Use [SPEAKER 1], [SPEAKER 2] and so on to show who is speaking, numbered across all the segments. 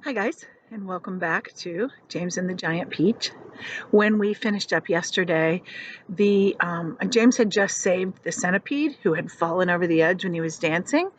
[SPEAKER 1] Hi guys, and welcome back to James and the Giant Peach. When we finished up yesterday, the James had just saved the centipede who had fallen over the edge when he was dancing,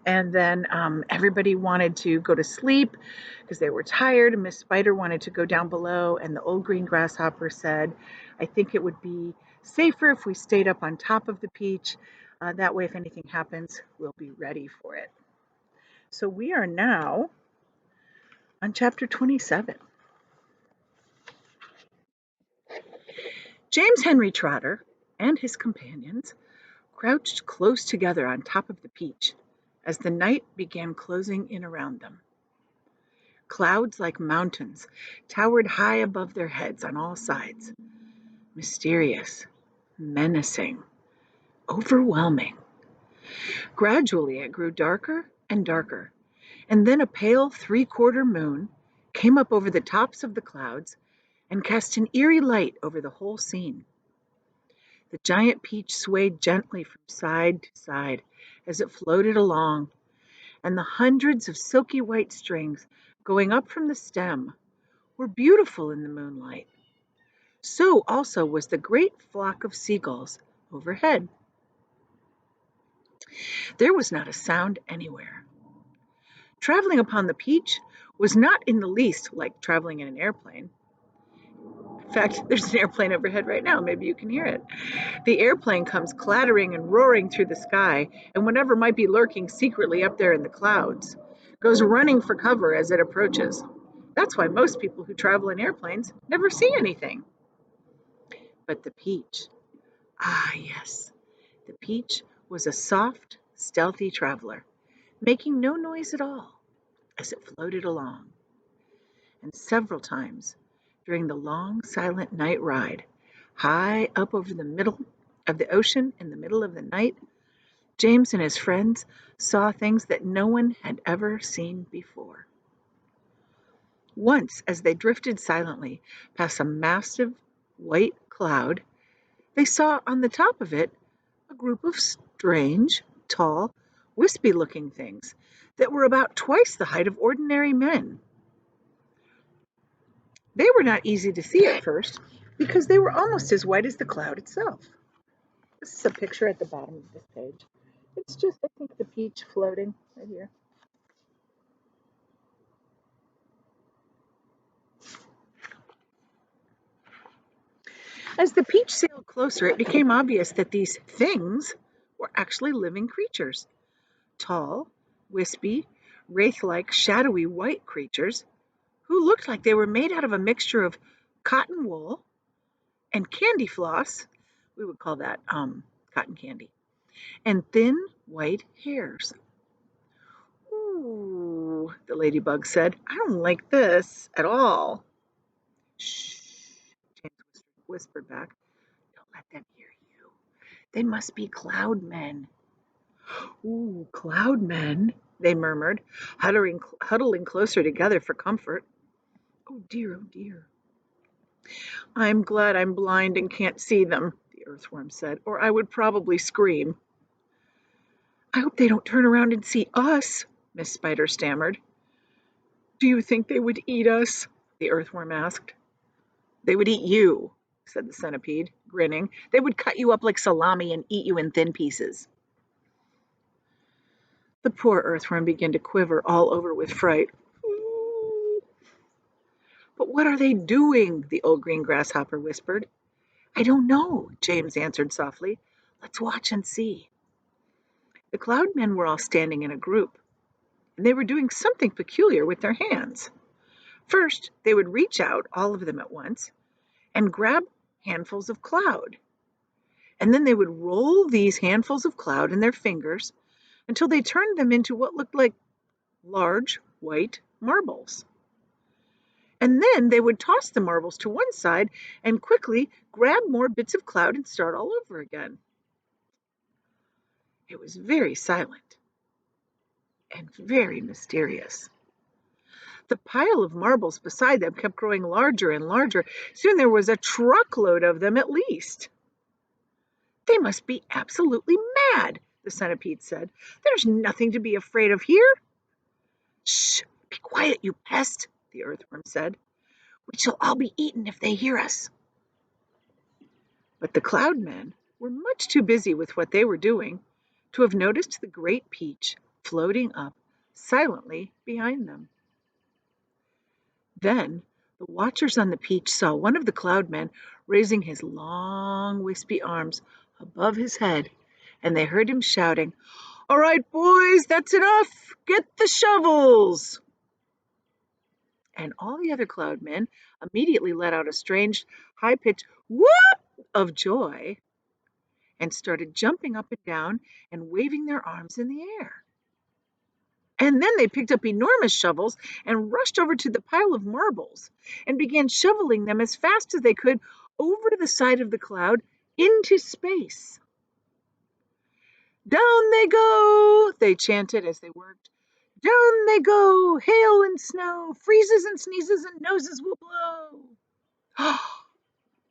[SPEAKER 1] and then everybody wanted to go to sleep because they were tired. And Miss Spider wanted to go down below, and the old green grasshopper said, "I think it would be safer if we stayed up on top of the peach. That way, if anything happens, we'll be ready for it." So we are now on chapter 27. James Henry Trotter and his companions crouched close together on top of the peach as the night began closing in around them. Clouds like mountains towered high above their heads on all sides, mysterious, menacing, overwhelming. Gradually it grew darker and darker, and then a pale three-quarter moon came up over the tops of the clouds and cast an eerie light over the whole scene. The giant peach swayed gently from side to side as it floated along, and the hundreds of silky white strings going up from the stem were beautiful in the moonlight. So also was the great flock of seagulls overhead. There was not a sound anywhere. Traveling upon the peach was not in the least like traveling in an airplane. In fact, there's an airplane overhead right now. Maybe you can hear it. The airplane comes clattering and roaring through the sky, and whatever might be lurking secretly up there in the clouds goes running for cover as it approaches. That's why most people who travel in airplanes never see anything. But the peach, yes, the peach was a soft, stealthy traveler, making no noise at all as it floated along. And several times during the long, silent night ride, high up over the middle of the ocean in the middle of the night, James and his friends saw things that no one had ever seen before. Once, as they drifted silently past a massive white cloud, they saw on the top of it a group of strange, tall, wispy-looking things that were about twice the height of ordinary men. They were not easy to see at first because they were almost as white as the cloud itself. This is a picture at the bottom of this page. It's just, I think, the peach floating right here. As the peach sailed closer, it became obvious that these things were actually living creatures. Tall, wispy, wraith-like, shadowy white creatures who looked like they were made out of a mixture of cotton wool and candy floss. We would call that cotton candy. And thin white hairs. "Ooh," the ladybug said. "I don't like this at all." "Shh," James whispered back. "Don't let them hear you. They must be cloud men." "Ooh, cloud men," they murmured, huddling closer together for comfort. "Oh dear, oh dear." "I'm glad I'm blind and can't see them," the earthworm said, "or I would probably scream." "I hope they don't turn around and see us," Miss Spider stammered. "Do you think they would eat us?" the earthworm asked. "They would eat you," said the centipede, grinning. "They would cut you up like salami and eat you in thin pieces." The poor earthworm began to quiver all over with fright. "But what are they doing?" the old green grasshopper whispered. "I don't know," James answered softly. "Let's watch and see." The cloud men were all standing in a group, and they were doing something peculiar with their hands. First, they would reach out, all of them at once, and grab handfuls of cloud. And then they would roll these handfuls of cloud in their fingers until they turned them into what looked like large white marbles. And then they would toss the marbles to one side and quickly grab more bits of cloud and start all over again. It was very silent and very mysterious. The pile of marbles beside them kept growing larger and larger. Soon there was a truckload of them at least. "They must be absolutely mad," the centipede said. "There's nothing to be afraid of here." "Shh, be Quiet, you pest, the earthworm said. We shall all be eaten if they hear us. But the cloud men were much too busy with what they were doing to have noticed the great peach floating up silently behind them. Then the watchers on the peach saw one of the cloud men raising his long, wispy arms above his head, and they heard him shouting, "All right, boys, that's enough! Get the shovels!" And all the other cloud men immediately let out a strange, high-pitched whoop of joy and started jumping up and down and waving their arms in the air. And then they picked up enormous shovels and rushed over to the pile of marbles and began shoveling them as fast as they could over to the side of the cloud into space. Down they go, they chanted as they worked. Down they go, hail and snow, freezes and sneezes and noses will blow. Oh,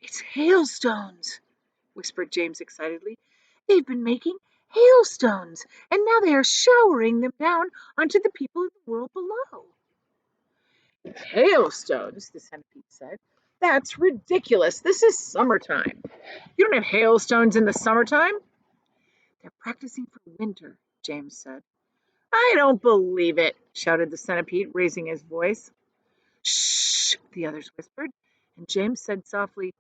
[SPEAKER 1] it's hailstones, whispered James excitedly. They've been making hailstones, and now they are showering them down onto the people in the world below. Hailstones, the centipede said. That's ridiculous. This is summertime. You don't have hailstones in the summertime. They're practicing for winter, James said. I don't believe it, shouted the centipede, raising his voice. Shh, the others whispered, and James said softly,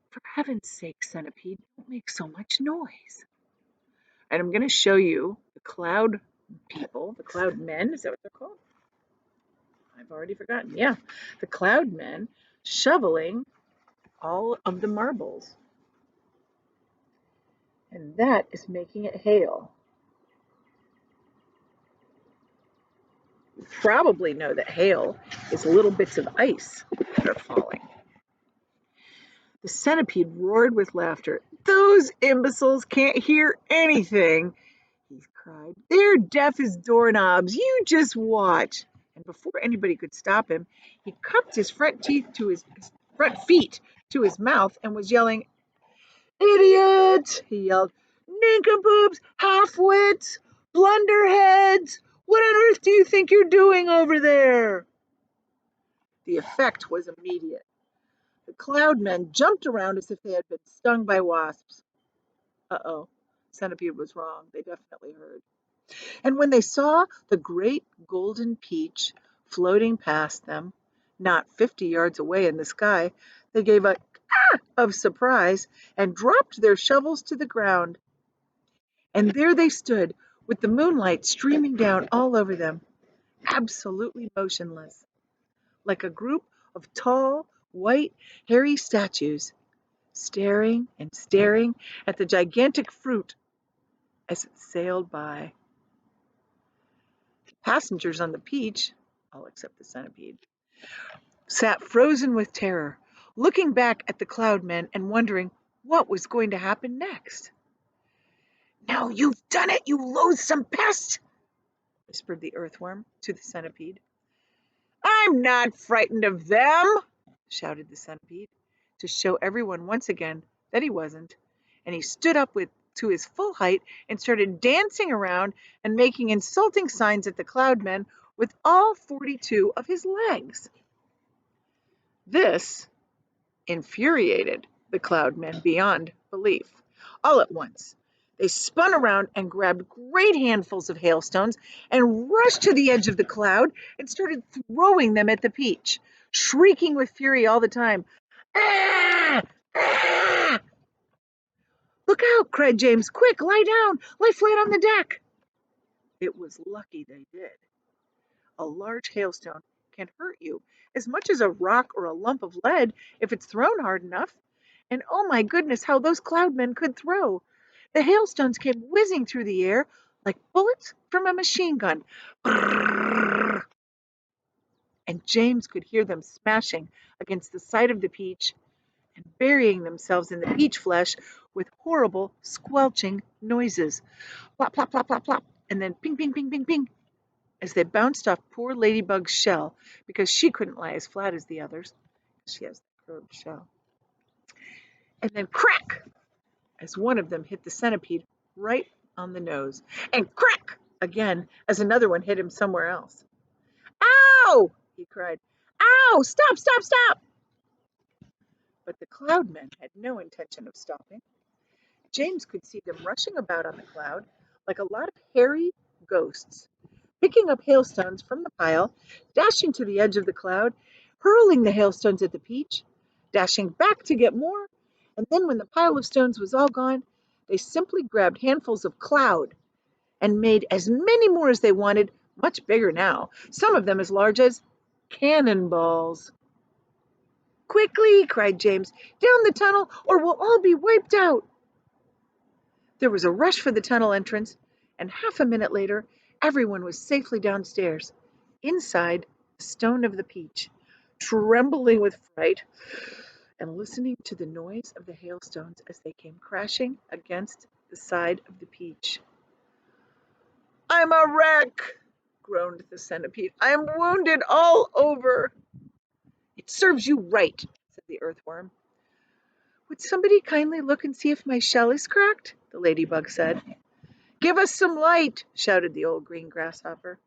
[SPEAKER 1] For heaven's sake, centipede, don't make so much noise. And I'm going to show you the cloud people, the cloud men, is that what they're called? I've already forgotten. Yeah, the cloud men shoveling all of the marbles. And that is making it hail. You probably know that hail is little bits of ice that are falling. The centipede roared with laughter. Those imbeciles can't hear anything, he cried. They're deaf as doorknobs. You just watch. And before anybody could stop him, he cupped his front feet to his mouth and was yelling, Idiots! He yelled. Nincompoops! Half-wits! Blunderheads! What on earth do you think you're doing over there? The effect was immediate. The cloud men jumped around as if they had been stung by wasps. Uh-oh, Centipede was wrong. They definitely heard. And when they saw the great golden peach floating past them, not 50 yards away in the sky, they gave a ah of surprise and dropped their shovels to the ground. And there they stood, with the moonlight streaming down all over them, absolutely motionless, like a group of tall, white, hairy statues, staring and staring at the gigantic fruit as it sailed by. The passengers on the peach, all except the centipede, sat frozen with terror, looking back at the cloud men and wondering what was going to happen next. Now you've done it, you loathsome pest, whispered the earthworm to the centipede. I'm not frightened of them, shouted the centipede, to show everyone once again that he wasn't. And he stood up to his full height and started dancing around and making insulting signs at the cloud men with all 42 of his legs. This infuriated the cloud men beyond belief. All at once, they spun around and grabbed great handfuls of hailstones and rushed to the edge of the cloud and started throwing them at the peach, shrieking with fury all the time. Ah! Ah! Look out, cried James. Quick, lie down. Lie flat on the deck. It was lucky they did. A large hailstone can hurt you as much as a rock or a lump of lead if it's thrown hard enough. And oh my goodness, how those cloudmen could throw! The hailstones came whizzing through the air like bullets from a machine gun. And James could hear them smashing against the side of the peach and burying themselves in the peach flesh with horrible squelching noises. Plop, plop, plop, plop, plop, and then ping, ping, ping, ping, ping, as they bounced off poor Ladybug's shell because she couldn't lie as flat as the others. She has the curved shell. And then crack, as one of them hit the centipede right on the nose, and crack again as another one hit him somewhere else. Ow! He cried. Ow! Stop, stop, stop! But the cloud men had no intention of stopping. James could see them rushing about on the cloud like a lot of hairy ghosts, picking up hailstones from the pile, dashing to the edge of the cloud, hurling the hailstones at the peach, dashing back to get more, and then when the pile of stones was all gone, they simply grabbed handfuls of cloud and made as many more as they wanted, much bigger now, some of them as large as cannonballs. Quickly, cried James, down the tunnel or we'll all be wiped out. There was a rush for the tunnel entrance, and half a minute later, everyone was safely downstairs, inside the Stone of the Peach, trembling with fright and listening to the noise of the hailstones as they came crashing against the side of the peach. I'm a wreck, groaned the centipede. I'm wounded all over. It serves you right, said the earthworm. Would somebody kindly look and see if my shell is cracked? The ladybug said. Give us some light, shouted the old green grasshopper.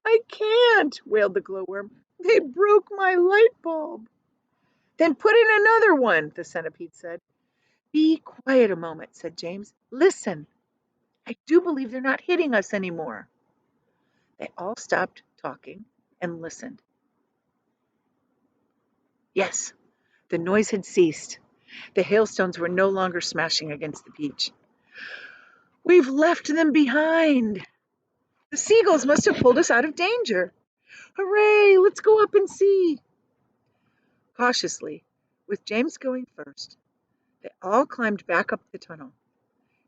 [SPEAKER 1] I can't, wailed the glowworm. They broke my light bulb. Then put in another one, the centipede said. Be quiet a moment, said James. Listen. I do believe they're not hitting us anymore. They all stopped talking and listened. Yes, the noise had ceased. The hailstones were no longer smashing against the peach. We've left them behind. The seagulls must have pulled us out of danger. Hooray, let's go up and see. Cautiously, with James going first, they all climbed back up the tunnel.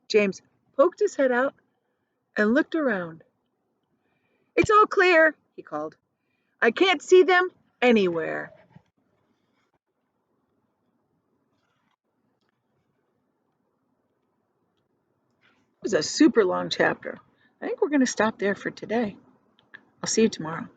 [SPEAKER 1] James poked his head out and looked around. It's all clear, he called. I can't see them anywhere. It was a super long chapter. I think we're going to stop there for today. I'll see you tomorrow.